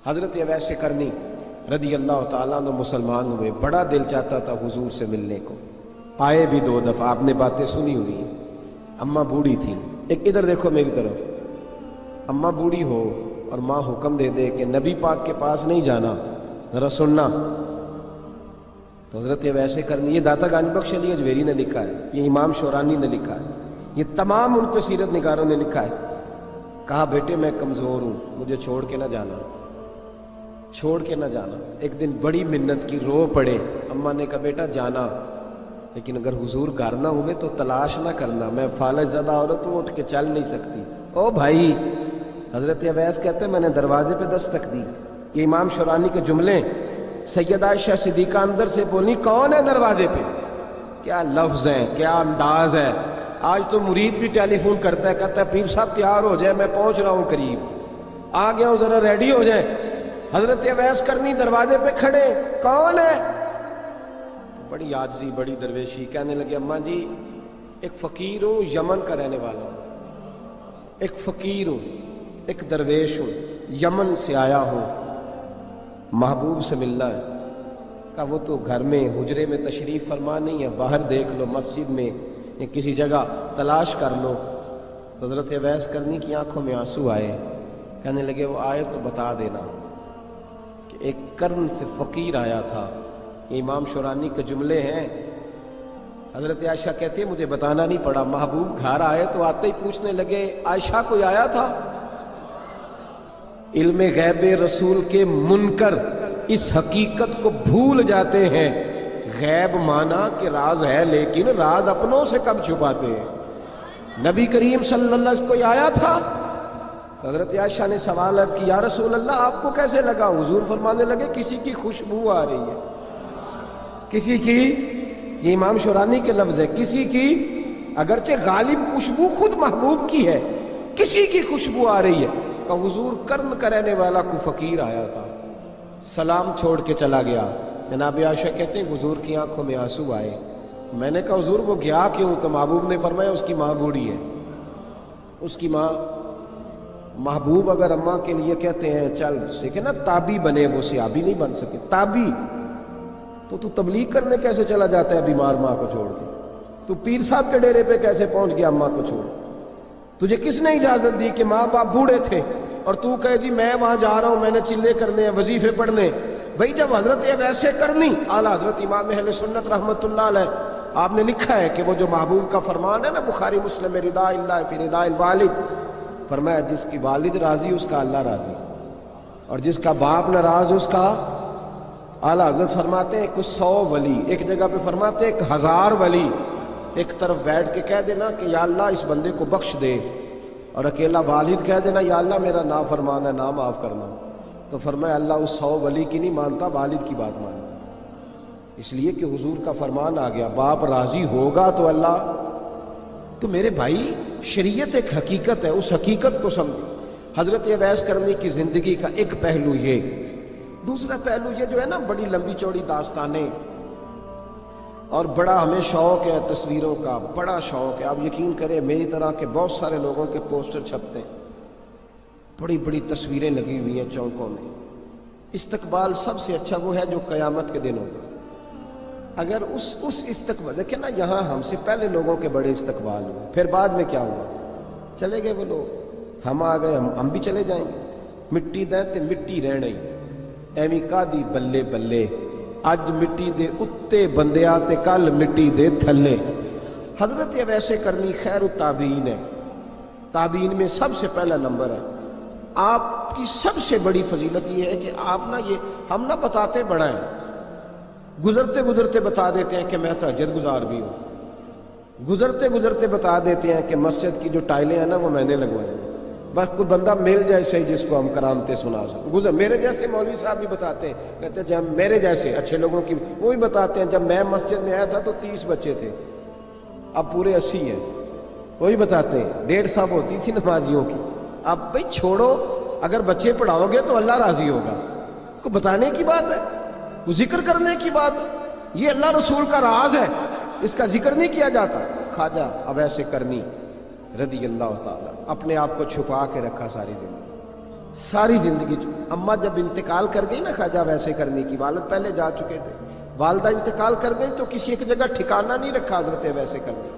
حضرت اویس کرنی رضی اللہ تعالیٰ عنہ مسلمان ہوئے، بڑا دل چاہتا تھا حضور سے ملنے کو، آئے بھی 2 دفعہ، آپ نے باتیں سنی ہوئی ہیں۔ اماں بوڑھی تھی، ایک ادھر دیکھو میری طرف، اماں بوڑھی ہو اور ماں حکم دے دے کہ نبی پاک کے پاس نہیں جانا، ذرا سننا، تو حضرت اویس کرنی، یہ داتا گنج بخش علی اجویری نے لکھا ہے، یہ امام شورانی نے لکھا ہے، یہ تمام ان پہ سیرت نگاروں نے لکھا ہے، کہا بیٹے میں کمزور ہوں، مجھے چھوڑ کے نہ جانا، چھوڑ کے نہ جانا۔ ایک دن بڑی منت کی، رو پڑے، اماں نے کہا بیٹا جانا، لیکن اگر حضور گھر نہ ہوئے تو تلاش نہ کرنا، میں فالج زدہ عورت ہوں، اٹھ کے چل نہیں سکتی۔ او بھائی، حضرت اویس کہتے ہیں میں نے دروازے پہ دستک دی، یہ امام شورانی کے جملے، سیدہ عائشہ صدیقہ اندر سے بولی کون ہے دروازے پہ؟ کیا لفظ ہیں، کیا انداز ہے! آج تو مرید بھی ٹیلی فون کرتا ہے، کہتا ہے پیر صاحب تیار ہو جائے، میں پہنچ رہا ہوں قریب، آ گیا ہوں، ذرا ریڈی ہو جائے۔ حضرت اویس کرنی دروازے پہ کھڑے، کون ہے؟ بڑی عاجزی، بڑی درویشی، کہنے لگے اماں جی ایک فقیر ہوں، یمن کا رہنے والا ہوں، ایک فقیر ہوں، ایک درویش ہوں، یمن سے آیا ہوں، محبوب سے ملنا ہے۔ کہا وہ تو گھر میں حجرے میں تشریف فرما نہیں ہے، باہر دیکھ لو، مسجد میں یا کسی جگہ تلاش کر لو۔ حضرت اویس کرنی کی آنکھوں میں آنسو آئے، کہنے لگے وہ آئے تو بتا دینا کہ ایک قرن سے فقیر آیا تھا، یہ امام شورانی کے جملے ہیں۔ حضرت عائشہ کہتی ہے مجھے بتانا نہیں پڑا، محبوب گھر آئے تو آتے ہی پوچھنے لگے عائشہ کوئی آیا تھا؟ علم غیب رسول کے منکر اس حقیقت کو بھول جاتے ہیں، غیب مانا کہ راز ہے لیکن راز اپنوں سے کب چھپاتے ہیں۔ نبی کریم صلی اللہ علیہ وسلم کوئی آیا تھا؟ حضرت عائشہ نے سوال عرض کیا یا رسول اللہ آپ کو کیسے لگا؟ حضور فرمانے لگے کسی کی خوشبو آ رہی ہے، کسی کی، یہ امام شورانی کے لفظ ہے، کسی کی، اگرچہ غالب خوشبو خود محبوب کی ہے، کسی کی خوشبو آ رہی ہے۔ کہ حضور قرن کا رہنے والا کو فقیر آیا تھا، سلام چھوڑ کے چلا گیا۔ جناب عائشہ کہتے ہیں حضور کی آنکھوں میں آنسو آئے، میں نے کہا حضور وہ گیا کیوں؟ تو محبوب نے فرمایا اس کی ماں بوڑھی ہے، اس کی ماں، محبوب اگر اماں کے لیے کہتے ہیں چل دیکھیں نا تابی بنے، وہ صحابی نہیں بن سکے، تابی، تو تبلیغ کرنے کیسے چلا جاتا ہے بیمار ماں کو چھوڑ کے؟ تو پیر صاحب کے ڈیرے پہ کیسے پہنچ گیا اماں کو چھوڑ؟ تجھے کس نے اجازت دی کہ ماں باپ بوڑھے تھے اور تو کہے جی میں وہاں جا رہا ہوں، میں نے چلے کرنے ہیں، وظیفے پڑھنے؟ بھئی جب حضرت اویس کرنی اعلیٰ حضرت امام اہل سنت رحمت اللہ علیہ آپ نے لکھا ہے کہ وہ جو محبوب کا فرمان ہے نا بخاری مسلم میں، رضا اللہ فی رضا الوالد، فرمایا جس کی والد راضی اس کا اللہ راضی، اور جس کا باپ ناراض اس کا، اعلیٰ حضرت فرماتے ہیں کچھ 100 ولی، ایک جگہ پہ فرماتے ہیں 1000 ولی ایک طرف بیٹھ کے کہہ دینا کہ یا اللہ اس بندے کو بخش دے، اور اکیلا والد کہہ دینا یا اللہ میرا نافرمان ہے، نہ معاف کرنا، تو فرمایا اللہ اس 100 ولی کی نہیں مانتا، والد کی بات مانتا، اس لیے کہ حضور کا فرمان آ گیا باپ راضی ہوگا تو اللہ۔ تو میرے بھائی شریعت ایک حقیقت ہے، اس حقیقت کو سمجھو۔ حضرت اویس کرنی کی زندگی کا ایک پہلو یہ، دوسرا پہلو یہ جو ہے نا بڑی لمبی چوڑی داستانیں، اور بڑا ہمیں شوق ہے تصویروں کا، بڑا شوق ہے، آپ یقین کریں میری طرح کے بہت سارے لوگوں کے پوسٹر چھپتے ہیں، بڑی بڑی تصویریں لگی ہوئی ہیں چوکوں میں۔ استقبال سب سے اچھا وہ ہے جو قیامت کے دن ہوگا۔ اگر اس استقبال، دیکھیں نا یہاں ہم سے پہلے لوگوں کے بڑے استقبال ہوئے، پھر بعد میں کیا ہوا؟ چلے گئے وہ لوگ، ہم آ گئے، ہم بھی چلے جائیں گے۔ مٹی دیں تے مٹی رہنی، ایویں کادی بلے بلے، اج مٹی دے اتے بندیا تے کل مٹی دے تھلے۔ حضرت اویس کرنی خیر التابعین ہے، تابعین میں سب سے پہلا نمبر ہے۔ آپ کی سب سے بڑی فضیلت یہ ہے کہ آپ نا، یہ ہم نہ بتاتے بڑا ہیں، گزرتے گزرتے بتا دیتے ہیں کہ میں تہجد گزار بھی ہوں، گزرتے گزرتے بتا دیتے ہیں کہ مسجد کی جو ٹائلیں ہیں نا وہ میں نے لگوائی، بس کوئی بندہ مل جائے صحیح جس کو ہم کرامتیں سنا سکیں۔ میرے جیسے مولوی صاحب بھی بتاتے ہیں، کہتے ہیں جب میرے جیسے اچھے لوگوں کی وہ بھی بتاتے ہیں جب میں مسجد میں آیا تھا تو 30 بچے تھے، اب پورے 80 ہیں، وہی بتاتے ہیں 150 ہوتی تھی نمازیوں کی۔ اب بھائی چھوڑو، اگر بچے پڑھاؤ گے تو اللہ راضی ہوگا، کو بتانے کی بات ہے، وہ ذکر کرنے کی بات ہے، یہ اللہ رسول کا راز ہے، اس کا ذکر نہیں کیا جاتا۔ خواجہ اویس کرنی رضی اللہ تعالیٰ اپنے آپ کو چھپا کے رکھا ساری زندگی، ساری زندگی اماں جب انتقال کر گئی نا خواجہ ویسے کرنے کی، والد پہلے جا چکے تھے، والدہ انتقال کر گئی تو کسی ایک جگہ ٹھکانہ نہیں رکھا حضرت ویسے کرنے۔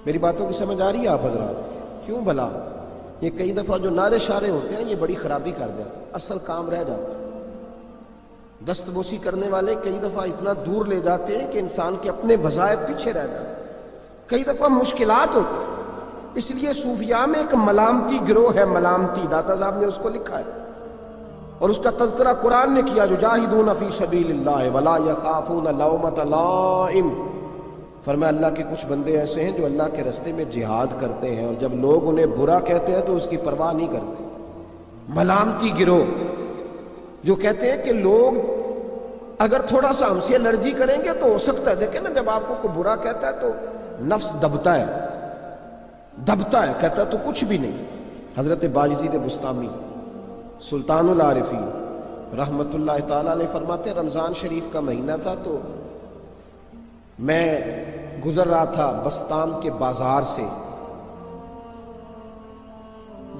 میری باتوں کی سمجھ آ رہی ہے آپ حضرات؟ کیوں بھلا یہ کئی دفعہ جو نعرے شارے ہوتے ہیں یہ بڑی خرابی کر جاتے ہیں، اصل کام رہ جاتا ہے۔ دست بوسی کرنے والے کئی دفعہ اتنا دور لے جاتے ہیں کہ انسان کے اپنے وظائف پیچھے رہ جاتے ہیں، کئی دفعہ مشکلات ہوتی ہیں۔ اس لیے صوفیاء میں ایک ملامتی گروہ ہے، ملامتی، داتا صاحب نے اس کو لکھا ہے اور اس کا تذکرہ قرآن نے کیا، یجاہدون فی سبیل اللہ ولا یخافون لومۃ لائم۔ فرمایا اللہ کے کچھ بندے ایسے ہیں جو اللہ کے راستے میں جہاد کرتے ہیں اور جب لوگ انہیں برا کہتے ہیں تو اس کی پرواہ نہیں کرتے۔ ملامتی گروہ جو کہتے ہیں کہ لوگ اگر تھوڑا سا ہم سے الرجی کریں گے تو ہو سکتا ہے، دیکھیں نا جب آپ کو کوئی برا کہتا ہے تو نفس دبتا ہے، کہتا ہے تو کچھ بھی نہیں۔ حضرت باجزید بستامی سلطان العارفین رحمت اللہ تعالی علیہ فرماتے ہیں رمضان شریف کا مہینہ تھا تو میں گزر رہا تھا بستام کے بازار سے،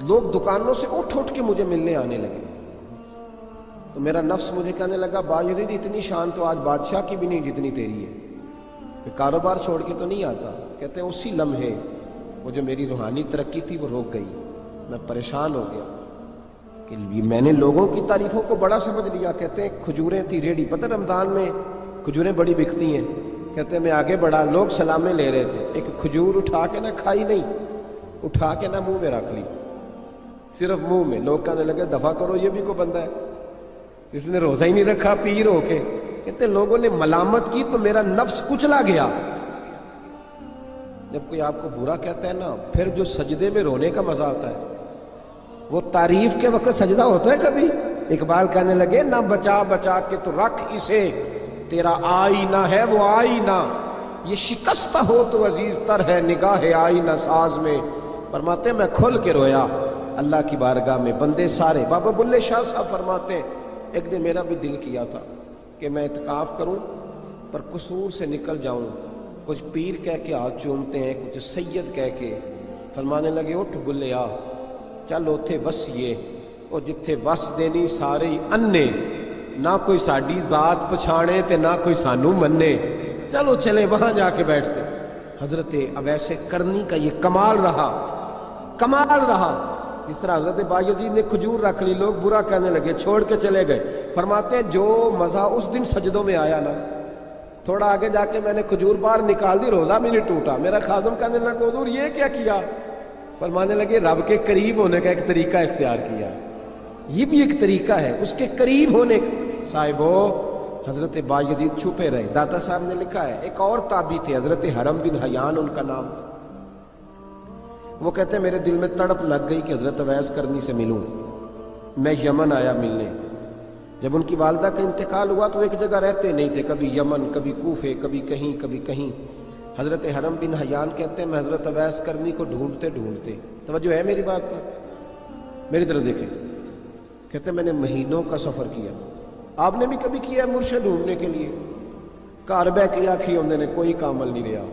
لوگ دکانوں سے اٹھ کے مجھے ملنے آنے لگے تو میرا نفس مجھے کہنے لگا باجزید اتنی شان تو آج بادشاہ کی بھی نہیں جتنی تیری ہے، میں کاروبار چھوڑ کے تو نہیں آتا۔ کہتے ہیں اسی لمحے وہ جو میری روحانی ترقی تھی وہ رک گئی، میں پریشان ہو گیا کہ میں نے لوگوں کی تعریفوں کو بڑا سمجھ لیا۔ کہتے ہیں کھجوریں تھی ریڈی، پتہ رمضان میں کھجوریں بڑی بکتی ہیں، کہتے ہیں میں آگے بڑھا، لوگ سلامیں لے رہے تھے، ایک کھجور اٹھا کے نہ کھائی نہیں، اٹھا کے نہ منہ میں رکھ لی، صرف منہ میں۔ لوگ کہنے لگے دفع کرو، یہ بھی کوئی بندہ ہے جس نے روزہ ہی نہیں رکھا پیر ہو کے۔ کہتے ہیں لوگوں نے ملامت کی تو میرا نفس کچلا گیا۔ جب کوئی آپ کو برا کہتا ہے نا، پھر جو سجدے میں رونے کا مزہ آتا ہے وہ تعریف کے وقت سجدہ ہوتا ہے کبھی؟ اقبال کہنے لگے نہ بچا بچا کے تو رکھ اسے، تیرا آئینہ ہے وہ آئینہ، یہ شکستہ ہو تو عزیز تر ہے نگاہ آئینہ ساز میں۔ فرماتے ہیں میں کھل کے رویا اللہ کی بارگاہ میں، بندے سارے۔ بابا بلے شاہ صاحب فرماتے ہیں ایک دن میرا بھی دل کیا تھا کہ میں اعتکاف کروں پر قصور سے نکل جاؤں، کچھ پیر کہہ کے ہاتھ چومتے ہیں، کچھ سید کہہ کے۔ فرمانے لگے اٹھ بلے آ چل اوتھے وسیے، اور جتھے وس دینی سارے ہی انے، نہ کوئی ساڈی ذات پچھانے تے نہ کوئی سانو منے، چلو چلے وہاں جا کے بیٹھتے۔ حضرت اویس کرنی کا یہ کمال رہا، جس طرح حضرت بایزید نے کھجور رکھ لی، لوگ برا کہنے لگے، چھوڑ کے چلے گئے۔ فرماتے ہیں جو مزہ اس دن سجدوں میں آیا نا، تھوڑا آگے جا کے میں نے کھجور باہر نکال دی، روزہ بھی نہیں ٹوٹا۔ میرا خادم کہنے لگا حضور یہ کیا کیا؟ فرمانے لگے رب کے قریب ہونے کا ایک طریقہ اختیار کیا، یہ بھی ایک طریقہ ہے اس کے قریب ہونے کا۔ صاحبو حضرت بایزید چھپے رہے۔ داتا صاحب نے لکھا ہے ایک اور تابعی تھے حضرت حرم بن حیان ان کا نام، وہ کہتے ہیں میرے دل میں تڑپ لگ گئی کہ حضرت اویس کرنی سے ملوں۔ میں یمن آیا ملنے، جب ان کی والدہ کا انتقال ہوا تو ایک جگہ رہتے نہیں تھے، کبھی یمن، کبھی کوفے، کبھی کہیں۔ حضرت حرم بن حیان کہتے ہیں میں حضرت اویس کرنی کو ڈھونڈتے، توجہ ہے میری بات پر، میری طرف دیکھیں، کہتے ہیں میں نے مہینوں کا سفر کیا۔ آپ نے بھی کبھی کیا ہے مرشد ڈھونڈنے کے لیے؟ گھر بہ کے آکھی ہوندے نے کوئی کامل نہیں رہا،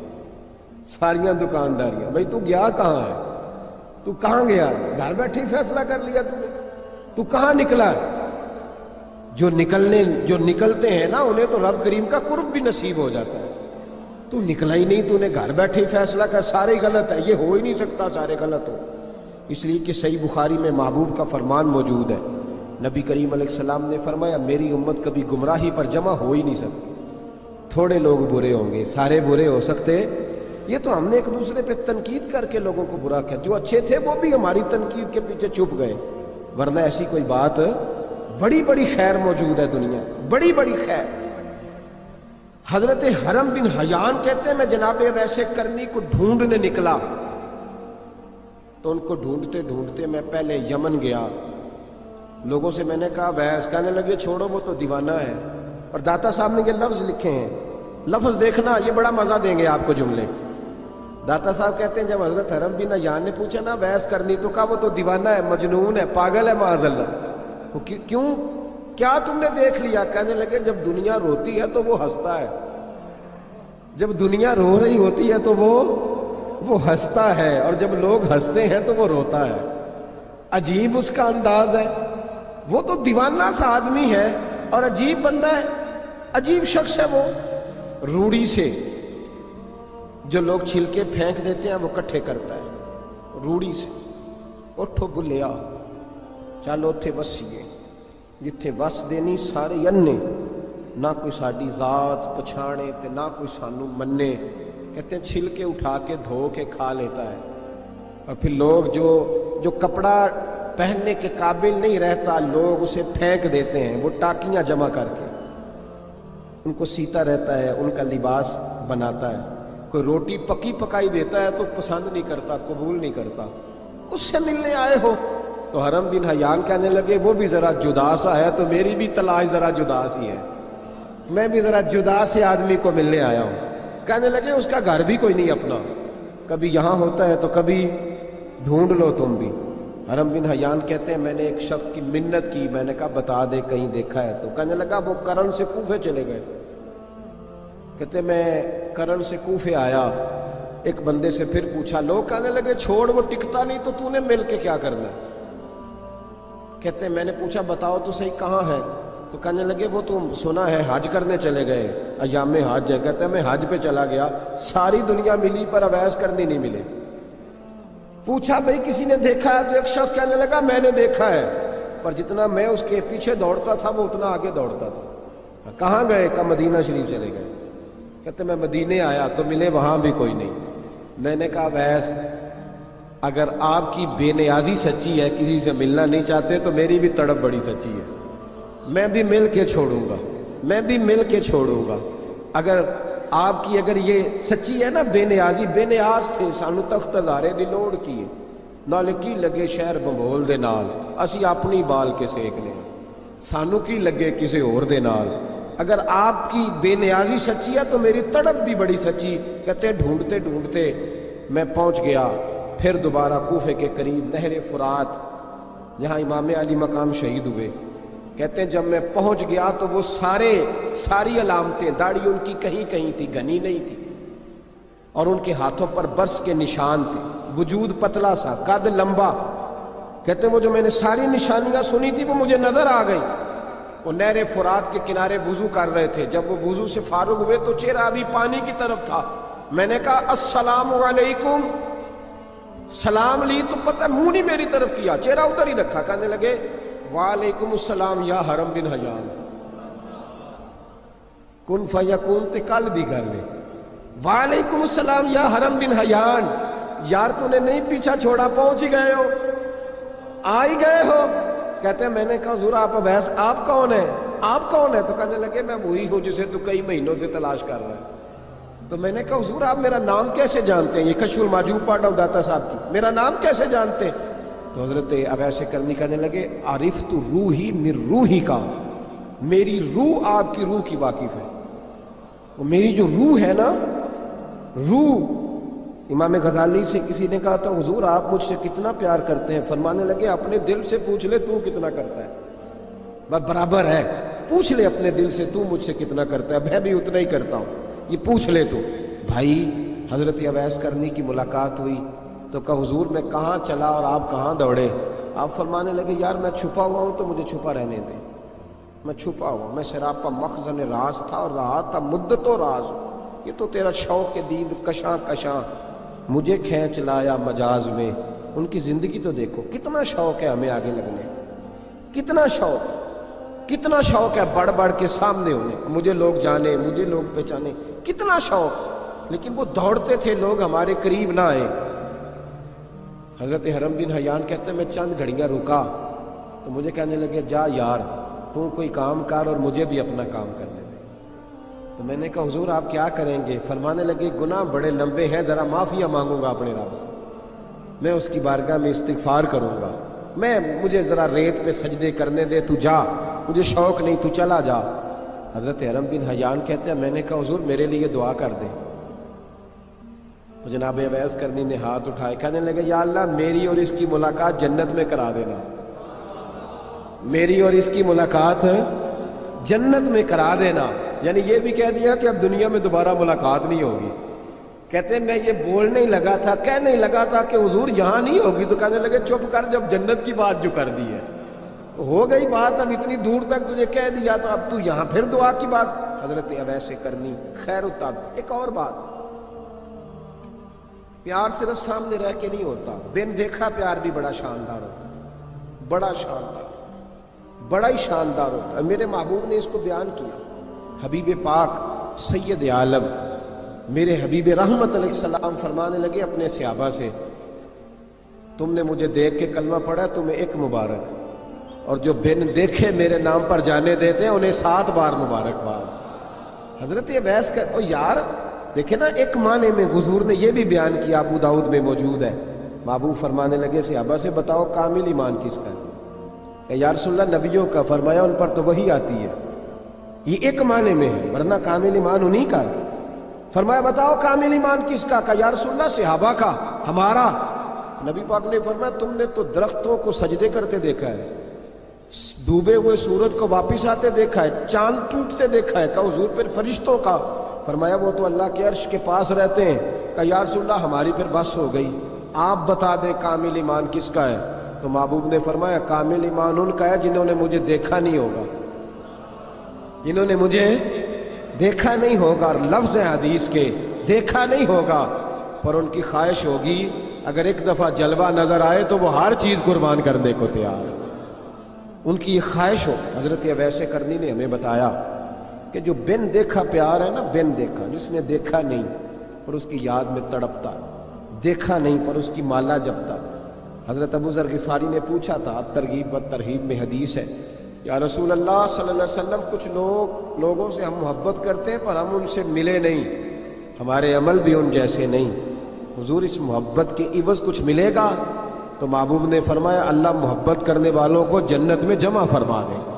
ساریاں دکانداریاں، بھائی تو گیا کہاں ہے؟ تو کہاں گیا؟ گھر بیٹھے ہی فیصلہ کر لیا تو نے، تو کہاں نکلا؟ جو نکلتے ہیں نا انہیں تو رب کریم کا قرب بھی نصیب ہو جاتا ہے۔ تو نکلا ہی نہیں، تو نے گھر بیٹھے ہی فیصلہ کر، سارے غلط ہے، یہ ہو ہی نہیں سکتا سارے غلط ہو۔ اس لیے کہ صحیح بخاری میں محبوب کا فرمان موجود ہے، نبی کریم علیہ السلام نے فرمایا میری امت کبھی گمراہی پر جمع ہو ہی نہیں سکتی، تھوڑے لوگ برے ہوں گے، سارے برے ہو سکتے۔ یہ تو ہم نے ایک دوسرے پہ تنقید کر کے لوگوں کو برا کیا، جو اچھے تھے وہ بھی ہماری تنقید کے پیچھے چھپ گئے، ورنہ ایسی کوئی بات، بڑی خیر موجود ہے دنیا، بڑی خیر۔ حضرت حرم بن حیان کہتے ہیں میں جناب ویسے کرنی کو ڈھونڈنے نکلا، تو ان کو ڈھونڈتے میں پہلے یمن گیا، لوگوں سے میں نے کہا ویس، کہنے لگے چھوڑو وہ تو دیوانہ ہے۔ اور داتا صاحب نے یہ لفظ لکھے ہیں، لفظ دیکھنا یہ بڑا مزہ دیں گے آپ کو جملے۔ داتا صاحب کہتے ہیں جب حضرت حرم بن حیان نے پوچھا نا ویس کرنی، تو کہا وہ تو دیوانہ ہے، مجنون ہے، پاگل ہے معاذ اللہ۔ کیوں؟ کیا تم نے دیکھ لیا؟ کہنے لگے جب دنیا روتی ہے تو وہ ہنستا ہے، جب دنیا رو رہی ہوتی ہے تو وہ ہنستا ہے، اور جب لوگ ہنستے ہیں تو وہ روتا ہے۔ عجیب اس کا انداز ہے، وہ تو دیوانہ سا آدمی ہے اور عجیب بندہ ہے، عجیب شخص ہے وہ۔ روڑی سے جو لوگ چھلکے پھینک دیتے ہیں وہ کٹھے کرتا ہے، روڑی سے۔ اٹھو بلیا چلو اتھے وسیے جتھے وس دینی سارے انے، نہ کوئی ساڈی ذات پچھانے تے نہ کوئی سانو منے۔ کہتے ہیں چھلکے اٹھا کے دھو کے کھا لیتا ہے، اور پھر لوگ جو کپڑا پہننے کے قابل نہیں رہتا لوگ اسے پھینک دیتے ہیں، وہ ٹاکیاں جمع کر کے ان کو سیتا رہتا ہے، ان کا لباس بناتا ہے۔ کوئی روٹی پکی پکائی دیتا ہے تو پسند نہیں کرتا، قبول نہیں کرتا، اس سے ملنے آئے ہو۔ تو حرم بن حیان کہنے لگے وہ بھی ذرا جدا سا ہے تو میری بھی تلاش ذرا جدا سی ہے، میں بھی ذرا جدا سے آدمی کو ملنے آیا ہوں۔ کہنے لگے اس کا گھر بھی کوئی نہیں اپنا، کبھی یہاں ہوتا ہے تو کبھی ڈھونڈ لو تم بھی۔ حرم بن حیان کہتے ہیں میں نے ایک شخص کی منت کی، میں نے کہا بتا دے کہیں دیکھا ہے تو۔ کہنے لگا وہ کرن سے کوفے چلے گئے۔ کہتے میں کرن سے کوفے آیا، ایک بندے سے پھر پوچھا، لوگ کہنے لگے چھوڑ وہ ٹکتا نہیں تو تو نے مل کے کیا کرنا ہے؟ کہتے میں نے پوچھا بتاؤ تو صحیح کہاں ہے؟ تو کہنے لگے وہ تو سنا ہے حج کرنے چلے گئے، ایام حج ہے۔ کہتے میں حج پہ چلا گیا، ساری دنیا ملی پر اویس کرنی نہیں ملے۔ پوچھا بھئی کسی نے دیکھا ہے؟ تو ایک شخص کہنے لگا میں نے دیکھا ہے، پر جتنا میں اس کے پیچھے دوڑتا تھا وہ اتنا آگے دوڑتا تھا۔ کہاں گئے؟ کہ مدینہ شریف چلے گئے۔ کہتے میں مدینے آیا تو ملے وہاں بھی کوئی نہیں۔ میں نے کہا ویس اگر آپ کی بے نیازی سچی ہے، کسی سے ملنا نہیں چاہتے، تو میری بھی تڑپ بڑی سچی ہے، میں بھی مل کے چھوڑوں گا، میں بھی مل کے چھوڑوں گا۔ اگر آپ کی اگر یہ سچی ہے نا بے نیازی، بے نیاز تھے، سانو تخت ہزارے دی لوڑ کی نال کی لگے شہر بمبول دے نال، اسی اپنی بال کے سیک لیں، سانو کی لگے کسی اور دے نال۔ اگر آپ کی بے نیازی سچی ہے تو میری تڑپ بھی بڑی سچی۔ کہتے ڈھونڈتے ڈھونڈتے میں پہنچ گیا پھر دوبارہ کوفے کے قریب نہر فرات، جہاں امام علی مقام شہید ہوئے۔ کہتے ہیں جب میں پہنچ گیا تو وہ ساری علامتیں، داڑھی ان کی کہیں کہیں تھی، گھنی نہیں تھی، اور ان کے ہاتھوں پر برس کے نشان تھے، وجود پتلا سا، قد لمبا۔ کہتے ہیں وہ جو میں نے ساری نشانیاں سنی تھی وہ مجھے نظر آ گئی۔ وہ نہر فرات کے کنارے وضو کر رہے تھے، جب وہ وضو سے فارغ ہوئے تو چہرہ ابھی پانی کی طرف تھا۔ میں نے کہا السلام علیکم، سلام لی تو پتہ منہ نہیں میری طرف کیا، چہرہ ادھر ہی رکھا۔ کہنے لگے وعلیکم السلام یا حرم بن حیان، کن فیکون تے کل دی گل ہے۔ وعلیکم السلام یا حرم بن حیان، یار تو نے نہیں پیچھا چھوڑا، پہنچ ہی گئے ہو، آ ہی گئے ہو۔ کہتے ہیں میں نے کہا حضور آپ ویس آپ کون ہیں؟ آپ کون ہیں؟ تو کہنے لگے میں وہی ہوں جسے تو کئی مہینوں سے تلاش کر رہا ہے۔ تو میں نے کہا حضور آپ میرا نام کیسے جانتے ہیں؟ یہ کشف المحجوب پڑھ رہا ہوں داتا صاحب کی، میرا نام کیسے جانتے ہیں؟ تو حضرت اویس کرنی کہنے لگے عرفت روحی من روحی کا، میری روح آپ کی روح کی واقف ہے۔ وہ میری جو روح ہے نا، روح۔ امام غزالی سے کسی نے کہا تھا حضور آپ مجھ سے کتنا پیار کرتے ہیں؟ فرمانے لگے اپنے دل سے پوچھ لے تو کتنا کرتا ہے، بس برابر ہے، پوچھ لے اپنے دل سے تو مجھ سے کتنا کرتا ہے، میں بھی اتنا ہی کرتا ہوں، یہ پوچھ لے تو۔ بھائی حضرت اویس کرنی کی ملاقات ہوئی تو کہا حضور میں کہاں چلا اور آپ کہاں دوڑے؟ آپ فرمانے لگے یار میں چھپا ہوا ہوں تو مجھے چھپا رہنے دے، میں چھپا ہوا، میں سراپا مخزن راز تھا اور رہا تھا مدت و راز۔ یہ تو تیرا شوق کے دید کشاں کشاں مجھے کھینچ لایا مجاز میں۔ ان کی زندگی تو دیکھو، کتنا شوق ہے ہمیں آگے لگنے، کتنا شوق ہے بڑھ بڑھ کے سامنے ہونے، مجھے لوگ جانے، مجھے لوگ پہچانے، کتنا شوق، لیکن وہ دوڑتے تھے لوگ ہمارے قریب نہ آئے۔ حضرت حرم بن حیان کہتے ہیں میں چند گھڑیاں رکا تو مجھے کہنے لگے جا یار تو کوئی کام کر اور مجھے بھی اپنا کام کرنے دے۔ تو میں نے کہا حضور آپ کیا کریں گے؟ فرمانے لگے گناہ بڑے لمبے ہیں، ذرا معافیاں مانگوں گا اپنے رب سے، میں اس کی بارگاہ میں استغفار کروں گا، مجھے ذرا ریت پہ سجدے کرنے دے، تو جا، مجھے شوق نہیں، تو چلا جا۔ حضرت حرم بن حیان کہتے ہیں میں نے کہا حضور میرے لیے دعا کر دیں۔ تو جناب اویس کرنی نے ہاتھ اٹھائے، کہنے لگے یا اللہ میری اور اس کی ملاقات جنت میں کرا دینا، میری اور اس کی ملاقات جنت میں کرا دینا۔ یعنی یہ بھی کہہ دیا کہ اب دنیا میں دوبارہ ملاقات نہیں ہوگی، کہتے ہیں میں یہ بولنے ہی لگا تھا، کہنے ہی لگا تھا کہ حضور یہاں نہیں ہوگی، تو کہنے لگے چپ کر، جب جنت کی بات جو کر دی ہے ہو گئی بات، اب اتنی دور تک تجھے کہہ دیا تو اب تو یہاں پھر دعا کی بات۔ حضرت اویس کرنی خیر التاب۔ ایک اور بات، پیار صرف سامنے رہ کے نہیں ہوتا، بن دیکھا پیار بھی بڑا شاندار ہوتا، بڑا شاندار، بڑا ہی شاندار ہوتا ہے۔ میرے محبوب نے اس کو بیان کیا، حبیب پاک سید عالم میرے حبیب رحمت علیہ السلام فرمانے لگے اپنے صحابہ سے، تم نے مجھے دیکھ کے کلمہ پڑھا، تمہیں ایک مبارک، اور جو بن دیکھے میرے نام پر جانے دیتے ہیں انہیں 7 بار مبارکباد۔ حضرت اویس کا او یار دیکھیں نا، ایک معنی میں حضور نے یہ بھی بیان کیا، ابو داؤد میں موجود ہے۔ محبوب فرمانے لگے صحابہ سے، بتاؤ کامل ایمان کس کا ہے؟ کہ یا رسول اللہ نبیوں کا۔ فرمایا ان پر تو وہی آتی ہے، یہ ایک معنی میں ہے، ورنہ کامل ایمان انہی کا۔ فرمایا بتاؤ کامل ایمان کس کا؟ کہ یا رسول اللہ صحابہ کا، ہمارا۔ نبی پاک نے فرمایا تم نے تو درختوں کو سجدے کرتے دیکھا ہے، ڈوبے ہوئے سورج کو واپس آتے دیکھا ہے، چاند ٹوٹتے دیکھا ہے۔ کہ حضور پھر فرشتوں کا؟ فرمایا وہ تو اللہ کے عرش کے پاس رہتے ہیں۔ کہ یا رسول اللہ ہماری پھر بس ہو گئی، آپ بتا دیں کامل ایمان کس کا ہے؟ تو محبوب نے فرمایا کامل ایمان ان کا ہے جنہوں نے مجھے دیکھا نہیں ہوگا، جنہوں نے مجھے دیکھا نہیں ہوگا، اور لفظ حدیث کے دیکھا نہیں ہوگا، پر ان کی خواہش ہوگی اگر ایک دفعہ جلوہ نظر آئے تو وہ ہر چیز قربان کرنے کو تیار ہے، ان کی یہ خواہش ہو۔ حضرت اویس کرنی نے ہمیں بتایا کہ جو بن دیکھا پیار ہے نا، بن دیکھا، جس نے دیکھا نہیں پر اس کی یاد میں تڑپتا، دیکھا نہیں پر اس کی مالا جپتا۔ حضرت ابو ذر غفاری نے پوچھا تھا، ترغیب و ترہیب میں حدیث ہے، یا رسول اللہ صلی اللہ علیہ وسلم کچھ لوگوں سے ہم محبت کرتے ہیں پر ہم ان سے ملے نہیں، ہمارے عمل بھی ان جیسے نہیں، حضور اس محبت کے عوض کچھ ملے گا؟ تو محبوب نے فرمایا اللہ محبت کرنے والوں کو جنت میں جمع فرما دے گا،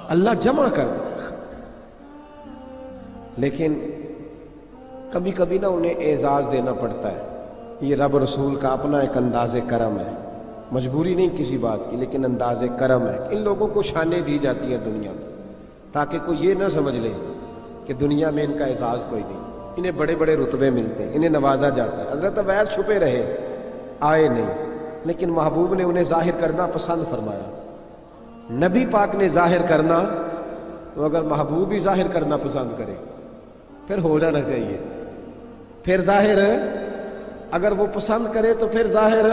اللہ جمع کر دے گا۔ لیکن کبھی کبھی نہ انہیں اعزاز دینا پڑتا ہے، یہ رب رسول کا اپنا ایک انداز کرم ہے، مجبوری نہیں کسی بات کی، لیکن انداز کرم ہے۔ ان لوگوں کو شانیں دی جاتی ہیں دنیا میں تاکہ کوئی یہ نہ سمجھ لے کہ دنیا میں ان کا اعزاز کوئی نہیں، انہیں بڑے بڑے رتبے ملتے ہیں، انہیں نوازا جاتا ہے۔ حضرت اویس چھپے رہے، آئے نہیں، لیکن محبوب نے انہیں ظاہر کرنا پسند فرمایا۔ نبی پاک نے ظاہر کرنا، تو اگر محبوب ہی ظاہر کرنا پسند کرے پھر ہو جانا چاہیے، پھر ظاہر اگر وہ پسند کرے تو پھر ظاہر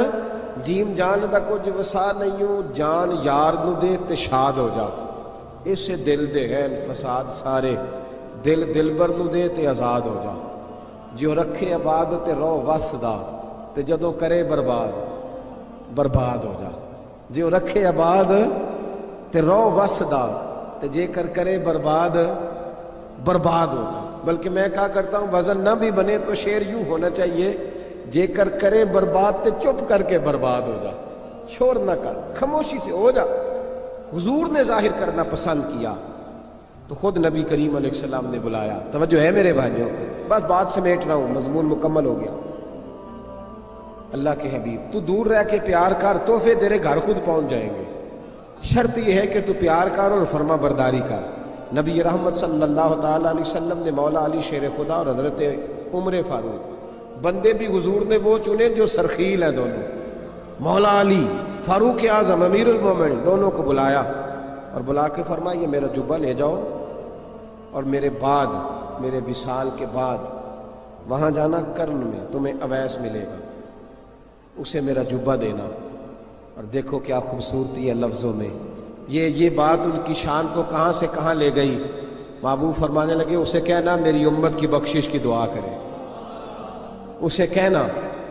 جیم جان دا کچھ وسا نہیں، جان یار نو دے تے شاد ہو جا، اس سے دل دے ہیں فساد سارے، دل دلبر نو دے تے آزاد ہو جا، جو رکھے آباد تے رو وس دا تے جدوں کرے برباد برباد ہو جا، جو رکھے آباد تے رو وس دا تے جے کر کرے برباد برباد ہو جا۔ بلکہ میں کہا کرتا ہوں وزن نہ بھی بنے تو شعر یوں ہونا چاہیے، جے کر کرے برباد تے چپ کر کے برباد ہو جا، شور نہ کر، خاموشی سے ہو جا۔ حضور نے ظاہر کرنا پسند کیا تو خود نبی کریم علیہ السلام نے بلایا۔ توجہ ہے میرے بھائیوں، بس بات سمیٹ رہا ہوں، مضمون مکمل ہو گیا۔ اللہ کے حبیب تو دور رہ کے پیار کر، تحفے تیرے گھر خود پہنچ جائیں گے، شرط یہ ہے کہ تو پیار کر اور فرما برداری کر۔ نبی رحمت صلی اللہ تعالیٰ علیہ وسلم نے مولا علی شیر خدا اور حضرت عمر فاروق، بندے بھی حضور نے وہ چنے جو سرخیل ہیں دونوں، مولا علی فاروق اعظم امیر المومنین، دونوں کو بلایا اور بلا کے فرمایا یہ میرا جبہ لے جاؤ اور میرے بعد، میرے وصال کے بعد وہاں جانا کرن میں تمہیں اویس ملے گا، اسے میرا جبہ دینا۔ اور دیکھو کیا خوبصورتی ہے لفظوں میں، یہ بات ان کی شان کو کہاں سے کہاں لے گئی۔ محبوب فرمانے لگے اسے کہنا میری امت کی بخشش کی دعا کرے، اسے کہنا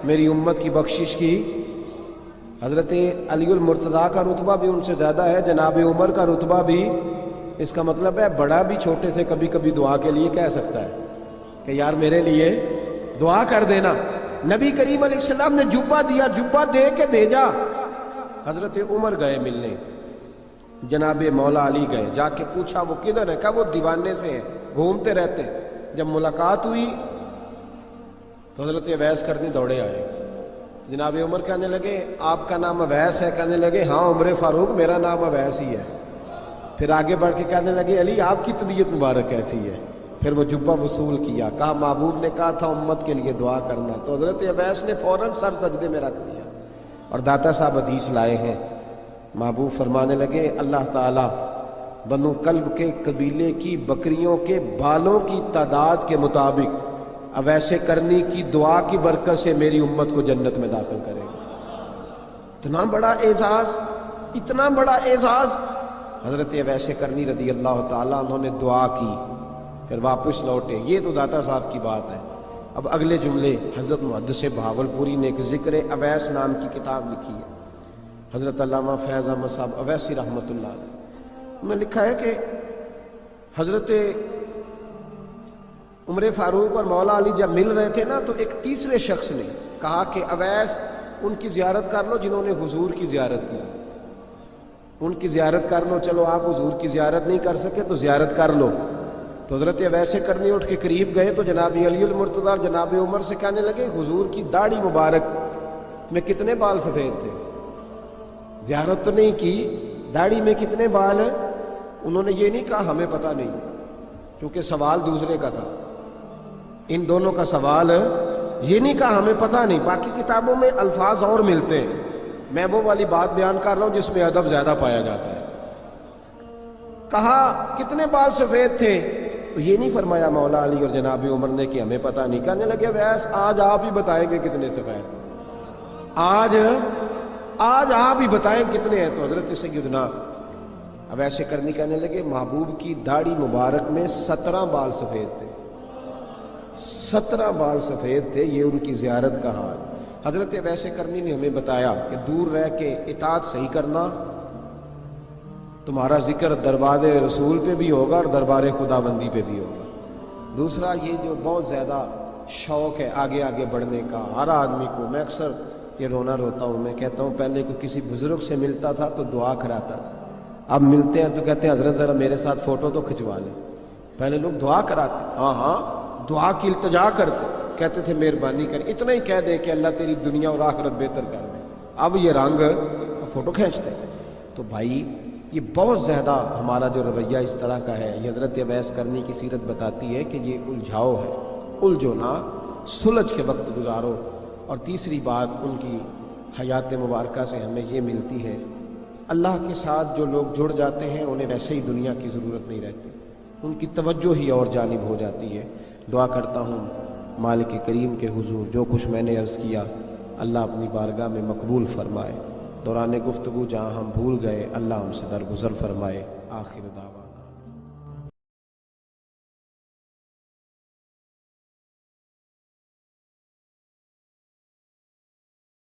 میری امت کی بخشش کی۔ حضرت علی المرتضیٰ کا رتبہ بھی ان سے زیادہ ہے، جناب عمر کا رتبہ بھی، اس کا مطلب ہے بڑا بھی چھوٹے سے کبھی کبھی دعا کے لیے کہہ سکتا ہے کہ یار میرے لیے دعا کر دینا۔ نبی کریم علیہ السلام نے جبہ دیا، جبہ دے کے بھیجا۔ حضرت عمر گئے ملنے، جناب مولا علی گئے، جا کے پوچھا وہ کدھر ہے؟ کہا وہ دیوانے سے ہیں، گھومتے رہتے ہیں۔ جب ملاقات ہوئی تو حضرت اویس کرنی دوڑے آئے، جناب عمر کہنے لگے آپ کا نام اویس ہے؟ کہنے لگے ہاں عمر فاروق میرا نام اویس ہی ہے۔ پھر آگے بڑھ کے کہنے لگے علی آپ کی طبیعت مبارک کیسی ہے؟ پھر وہ جبہ وصول کیا، کہا محبوب نے کہا تھا امت کے لیے دعا کرنا، تو حضرت اویس نے فوراً سر سجدے میں رکھ دیا۔ اور داتا صاحب حدیث لائے ہیں، محبوب فرمانے لگے اللہ تعالیٰ بنو کلب کے قبیلے کی بکریوں کے بالوں کی تعداد کے مطابق اویس کرنی کی دعا کی برکت سے میری امت کو جنت میں داخل کرے گا۔ اتنا بڑا اعزاز، اتنا بڑا اعزاز۔ حضرت اویس کرنی رضی اللہ تعالیٰ انہوں نے دعا کی، پھر واپس لوٹے۔ یہ تو داتا صاحب کی بات ہے۔ اب اگلے جملے حضرت محدث بہاولپوری نے ایک ذکر اویس نام کی کتاب لکھی ہے، حضرت علامہ فیض احمد صاحب اویسی رحمۃ اللہ علیہ، انہوں نے لکھا ہے کہ حضرت عمر فاروق اور مولا علی جب مل رہے تھے نا تو ایک تیسرے شخص نے کہا کہ اویس ان کی زیارت کر لو جنہوں نے حضور کی زیارت کی، ان کی زیارت کر لو، چلو آپ حضور کی زیارت نہیں کر سکے تو زیارت کر لو۔ تو حضرت اویس کرنی اٹھ کے قریب گئے تو جناب علی المرتضیٰ اور جناب عمر سے کہنے لگے حضور کی داڑھی مبارک میں کتنے بال سفید تھے؟ زیارت تو نہیں کی، داڑھی میں کتنے بال ہیں؟ انہوں نے یہ نہیں کہا ہمیں پتہ نہیں، کیونکہ سوال دوسرے کا تھا، ان دونوں کا سوال یہ نہیں کہا ہمیں پتہ نہیں۔ باقی کتابوں میں الفاظ اور ملتے ہیں، میں وہ والی بات بیان کر رہا ہوں جس میں ادب زیادہ پایا جاتا ہے۔ کہا کتنے بال سفید تھے؟ تو یہ نہیں فرمایا مولا علی اور جناب عمر نے کہ ہمیں پتہ نہیں، کہنے لگے ویس آج آپ ہی بتائیں گے کتنے سفید، آج آپ ہی بتائیں کتنے ہیں۔ تو حضرت سیدنا اویس کرنی کہنے لگے محبوب کی داڑھی مبارک میں 17 بال سفید تھے، 17 بال سفید تھے، یہ ان کی زیارت کا حال۔ حضرت اویس کرنی نے ہمیں بتایا کہ دور رہ کے اطاعت صحیح کرنا، تمہارا ذکر دربار رسول پہ بھی ہوگا اور دربار خداوندی پہ بھی ہوگا۔ دوسرا یہ جو بہت زیادہ شوق ہے آگے آگے بڑھنے کا ہر آدمی کو، میں اکثر یہ روتا ہوں، میں کہتا ہوں پہلے کو کسی بزرگ سے ملتا تھا تو دعا کراتا تھا، اب ملتے ہیں تو کہتے ہیں حضرت ذرا میرے ساتھ فوٹو تو کھنچوا لیں۔ پہلے لوگ دعا کراتے، ہاں دعا کی التجا کرتے، کہتے تھے مہربانی کر، اتنا ہی کہہ دیں کہ اللہ تیری دنیا اور آخرت بہتر کر دے، اب یہ رنگ فوٹو کھینچتے ہیں۔ تو بھائی یہ بہت زیادہ ہمارا جو رویہ اس طرح کا ہے، یہ حضرت اویس کرنی کی سیرت بتاتی ہے کہ یہ الجھاؤ ہے، الجھو نہ، سلجھ کے وقت گزارو۔ اور تیسری بات ان کی حیات مبارکہ سے ہمیں یہ ملتی ہے، اللہ کے ساتھ جو لوگ جڑ جاتے ہیں انہیں ویسے ہی دنیا کی ضرورت نہیں رہتی، ان کی توجہ ہی اور جانب ہو جاتی ہے۔ دعا کرتا ہوں مالک کریم کے حضور جو کچھ میں نے عرض کیا اللہ اپنی بارگاہ میں مقبول فرمائے، دوران گفتگو جہاں ہم بھول گئے اللہ ہم سے درگزر فرمائے۔ آخر دعوانا